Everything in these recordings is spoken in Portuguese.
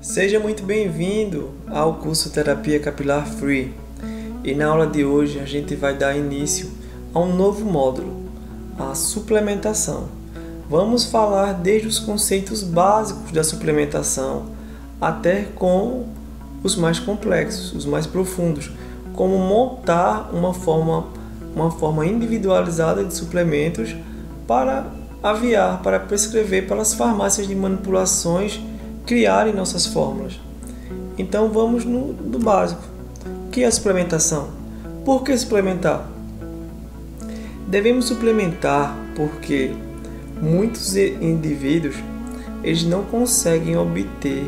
Seja muito bem-vindo ao curso Terapia Capilar Free. E na aula de hoje a gente vai dar início a um novo módulo, a suplementação. Vamos falar desde os conceitos básicos da suplementação até com os mais complexos, os mais profundos, como montar uma forma individualizada de suplementos para aviar, para prescrever pelas farmácias de manipulações criarem nossas fórmulas. Então vamos do básico. O que é a suplementação? Por que suplementar? Devemos suplementar porque muitos indivíduos eles não conseguem obter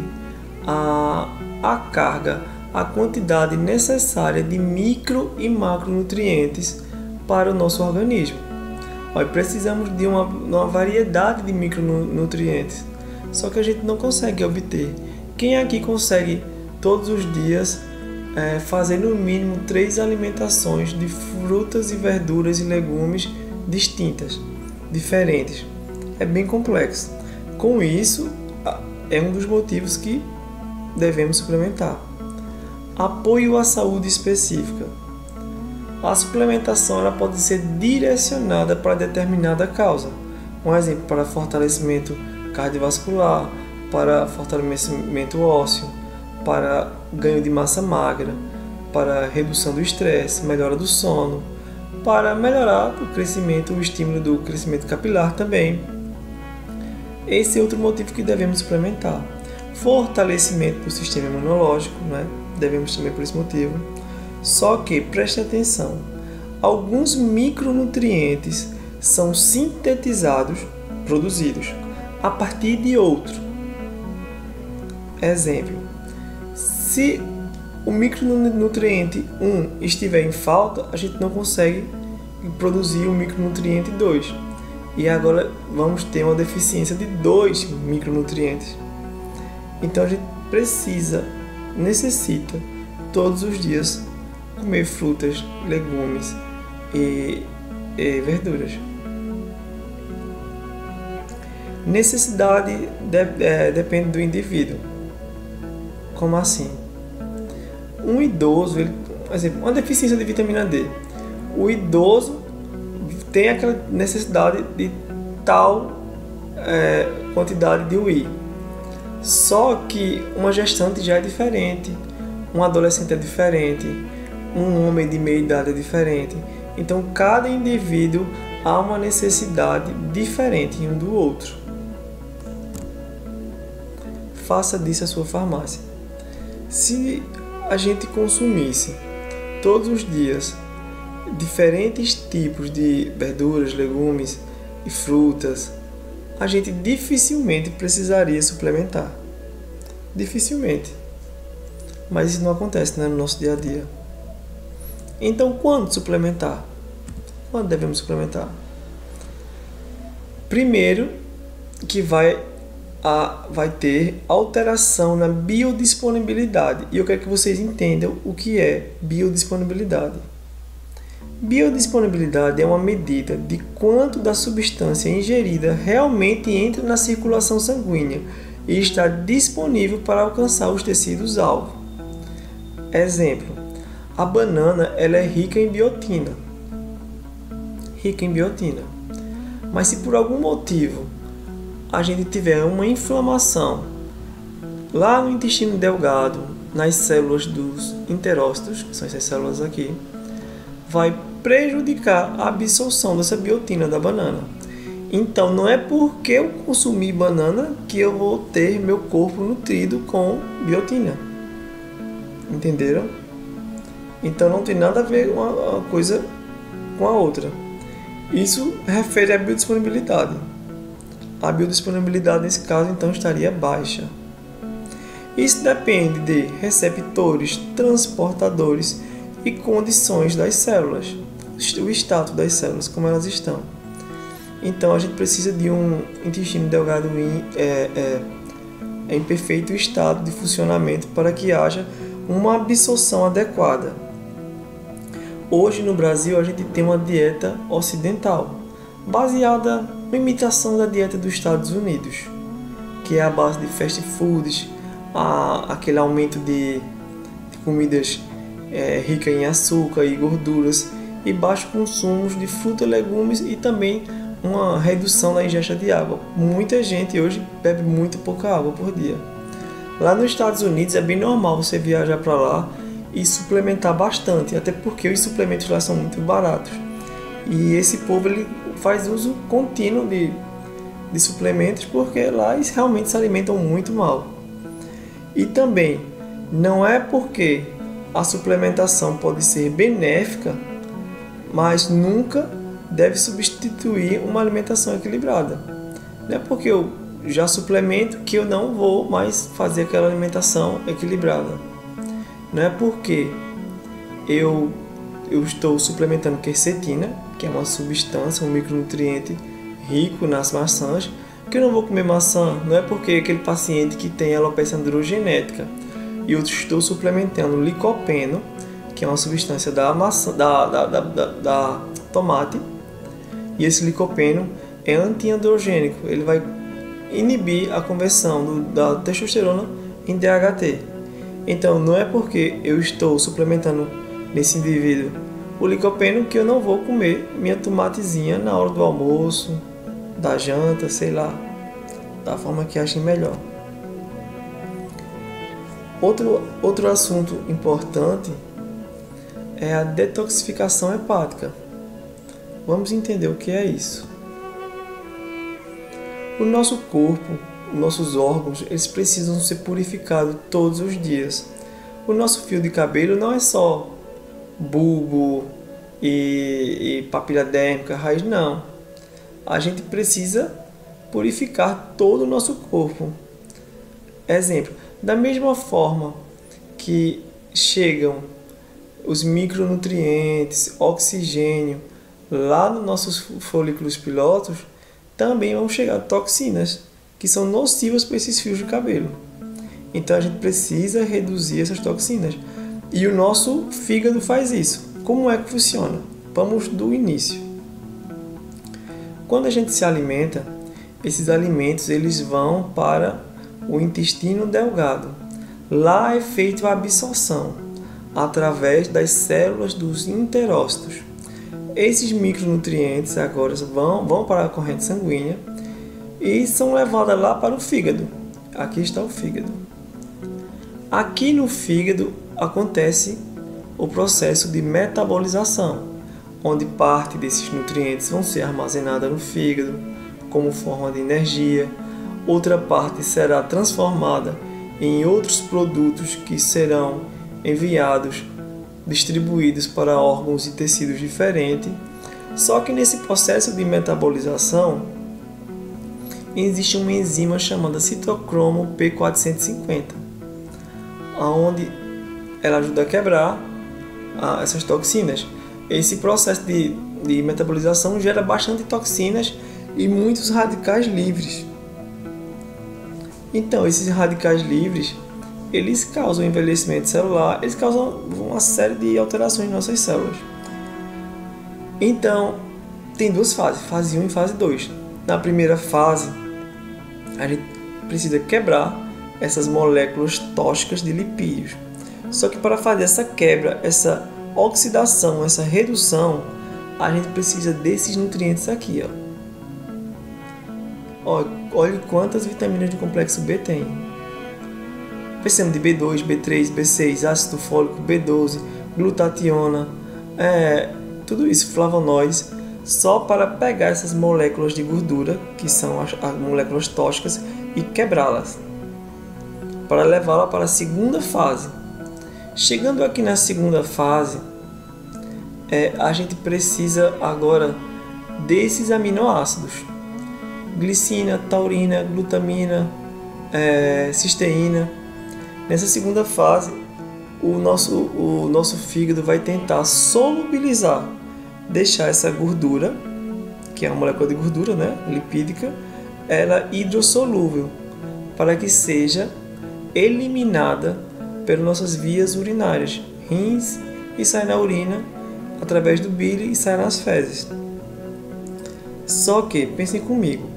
a carga, a quantidade necessária de micro e macronutrientes para o nosso organismo. Nós precisamos de uma variedade de micronutrientes, só que a gente não consegue obter. Quem aqui consegue todos os dias fazer no mínimo 3 alimentações de frutas e verduras e legumes distintas, diferentes? É bem complexo. Com isso, é um dos motivos que devemos suplementar. Apoio à saúde específica. A suplementação ela pode ser direcionada para determinada causa. Um exemplo, para fortalecimento cardiovascular, para fortalecimento ósseo, para ganho de massa magra, para redução do estresse, melhora do sono, para melhorar o estímulo do crescimento capilar também. Esse é outro motivo que devemos suplementar. Fortalecimento do sistema imunológico, devemos também por esse motivo. Só que, preste atenção, alguns micronutrientes são sintetizados, produzidos, a partir de outro. Exemplo, se o micronutriente 1 estiver em falta, a gente não consegue produzir o micronutriente 2. E agora vamos ter uma deficiência de 2 micronutrientes. Então a gente necessita todos os dias comer frutas, legumes e verduras. Necessidade depende do indivíduo. Como assim? Um idoso, por exemplo, uma deficiência de vitamina D. O idoso tem aquela necessidade de tal quantidade de whey. Só que uma gestante já é diferente, um adolescente é diferente, um homem de meia idade é diferente. Então, cada indivíduo há uma necessidade diferente um do outro. Faça disso a sua farmácia. Se a gente consumisse todos os dias diferentes tipos de verduras, legumes e frutas, a gente dificilmente precisaria suplementar. Dificilmente. Mas isso não acontece, no nosso dia a dia. Então, quando suplementar? Quando devemos suplementar? Primeiro, que vai ter alteração na biodisponibilidade. E eu quero que vocês entendam o que é biodisponibilidade. Biodisponibilidade é uma medida de quanto da substância ingerida realmente entra na circulação sanguínea e está disponível para alcançar os tecidos-alvo. Exemplo, a banana ela é rica em biotina. Mas se por algum motivo a gente tiver uma inflamação lá no intestino delgado, nas células dos enterócitos, que são essas células aqui, vai prejudicar a absorção dessa biotina da banana. Então, não é porque eu consumir banana que eu vou ter meu corpo nutrido com biotina. Entenderam? Então, não tem nada a ver uma coisa com a outra. Isso refere à biodisponibilidade. A biodisponibilidade, nesse caso, então, estaria baixa. Isso depende de receptores, transportadores e condições das células, o status das células, como elas estão. Então, a gente precisa de um intestino delgado em perfeito estado de funcionamento para que haja uma absorção adequada. Hoje, no Brasil, a gente tem uma dieta ocidental, baseada na imitação da dieta dos Estados Unidos, que é a base de fast foods, aquele aumento de comidas ricas em açúcar e gorduras e baixo consumo de frutas, legumes e também uma redução na ingesta de água. Muita gente hoje bebe muito pouca água por dia. Lá nos Estados Unidos é bem normal você viajar para lá e suplementar bastante, até porque os suplementos lá são muito baratos. E esse povo ele faz uso contínuo de suplementos porque lá eles realmente se alimentam muito mal. E também não é porque a suplementação pode ser benéfica, mas nunca deve substituir uma alimentação equilibrada. Não é porque eu já suplemento que eu não vou mais fazer aquela alimentação equilibrada. Não é porque eu estou suplementando quercetina, que é uma substância, um micronutriente rico nas maçãs, que eu não vou comer maçã. Não é porque aquele paciente que tem alopecia androgenética e eu estou suplementando licopeno, que é uma substância da maçã, da tomate, e esse licopeno é antiandrogênico, ele vai inibir a conversão da testosterona em DHT. Então não é porque eu estou suplementando nesse indivíduo o licopeno que eu não vou comer minha tomatezinha na hora do almoço, da janta, sei lá, da forma que achem melhor. Outro assunto importante é a detoxificação hepática. Vamos entender o que é isso. O nosso corpo, os nossos órgãos, eles precisam ser purificados todos os dias. O nosso fio de cabelo não é só bulbo e papila dérmica, raiz, não. A gente precisa purificar todo o nosso corpo. Exemplo, da mesma forma que chegam os micronutrientes, oxigênio lá nos nossos folículos pilóticos, também vão chegar toxinas que são nocivas para esses fios de cabelo. Então a gente precisa reduzir essas toxinas. E o nosso fígado faz isso. Como é que funciona? Vamos do início. Quando a gente se alimenta, esses alimentos eles vão para o intestino delgado. Lá é feita a absorção através das células dos enterócitos. Esses micronutrientes agora vão para a corrente sanguínea e são levados lá para o fígado. Aqui está o fígado. Aqui no fígado acontece o processo de metabolização, onde parte desses nutrientes vão ser armazenadas no fígado como forma de energia, outra parte será transformada em outros produtos que serão enviados, distribuídos para órgãos e tecidos diferentes. Só que nesse processo de metabolização existe uma enzima chamada citocromo P450, onde ela ajuda a quebrar essas toxinas. Esse processo de metabolização gera bastante toxinas e muitos radicais livres. Então, esses radicais livres, eles causam envelhecimento celular, eles causam uma série de alterações em nossas células. Então, tem duas fases, fase 1 e fase 2. Na primeira fase, a gente precisa quebrar essas moléculas tóxicas de lipídios. Só que para fazer essa quebra, essa oxidação, essa redução, a gente precisa desses nutrientes aqui, Olha quantas vitaminas do complexo B tem. Precisamos de B2, B3, B6, ácido fólico, B12, glutationa, tudo isso, flavonoides, só para pegar essas moléculas de gordura, que são as moléculas tóxicas, e quebrá-las, para levá-la para a segunda fase. Chegando aqui na segunda fase, a gente precisa agora desses aminoácidos: glicina, taurina, glutamina, cisteína. Nessa segunda fase, o nosso fígado vai tentar solubilizar, deixar essa gordura, que é uma molécula de gordura, lipídica, ela hidrossolúvel, para que seja eliminada pelas nossas vias urinárias, rins, e sai na urina através do bile e sai nas fezes. Só que, pensem comigo,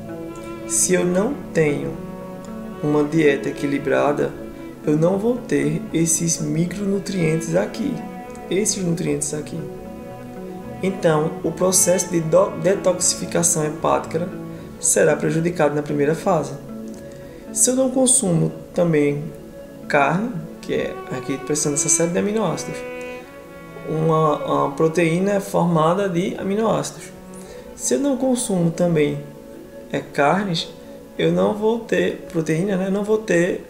se eu não tenho uma dieta equilibrada, eu não vou ter esses micronutrientes aqui, esses nutrientes aqui. Então, o processo de detoxificação hepática será prejudicado na primeira fase. Se eu não consumo também carne, que é aqui precisando dessa série de aminoácidos, uma proteína é formada de aminoácidos. Se eu não consumo também carnes, eu não vou ter proteína, né? Eu não vou ter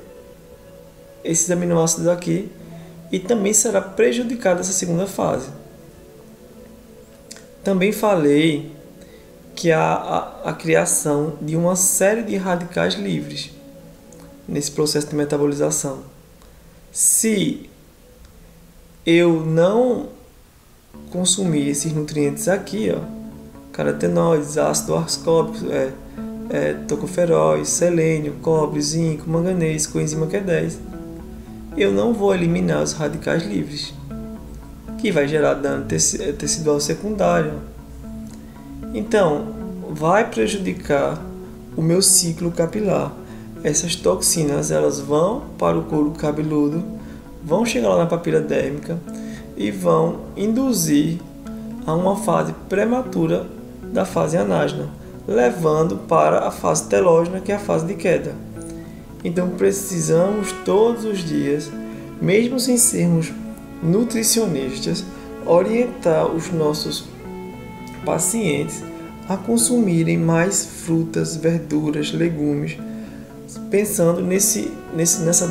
esses aminoácidos aqui e também será prejudicado essa segunda fase. Também falei que há a criação de uma série de radicais livres nesse processo de metabolização. Se eu não consumir esses nutrientes aqui, carotenoides, ácido ascórbico, tocoferóis, selênio, cobre, zinco, manganês, coenzima Q10, eu não vou eliminar os radicais livres, que vai gerar dano tecidual secundário. Então, vai prejudicar o meu ciclo capilar. Essas toxinas, elas vão para o couro cabeludo, vão chegar lá na papila dérmica e vão induzir a uma fase prematura da fase anágena, levando para a fase telógena, que é a fase de queda. Então precisamos todos os dias, mesmo sem sermos nutricionistas, orientar os nossos pacientes a consumirem mais frutas, verduras, legumes, pensando nessa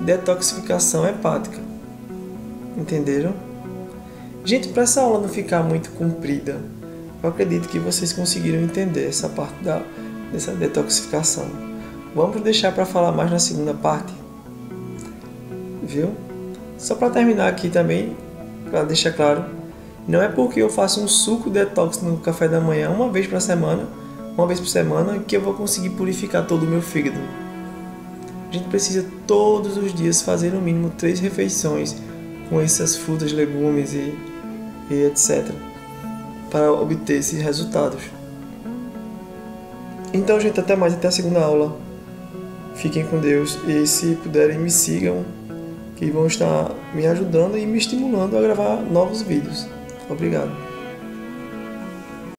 detoxificação hepática. Entenderam? Gente, para essa aula não ficar muito comprida, eu acredito que vocês conseguiram entender essa parte dessa detoxificação. Vamos deixar para falar mais na segunda parte, viu? Só para terminar aqui também, para deixar claro, não é porque eu faço um suco detox no café da manhã uma vez por semana, que eu vou conseguir purificar todo o meu fígado. A gente precisa todos os dias fazer no mínimo 3 refeições com essas frutas, legumes e etc. para obter esses resultados. Então, gente, até mais, até a segunda aula. Fiquem com Deus e, se puderem, me sigam, que vão estar me ajudando e me estimulando a gravar novos vídeos. Obrigado.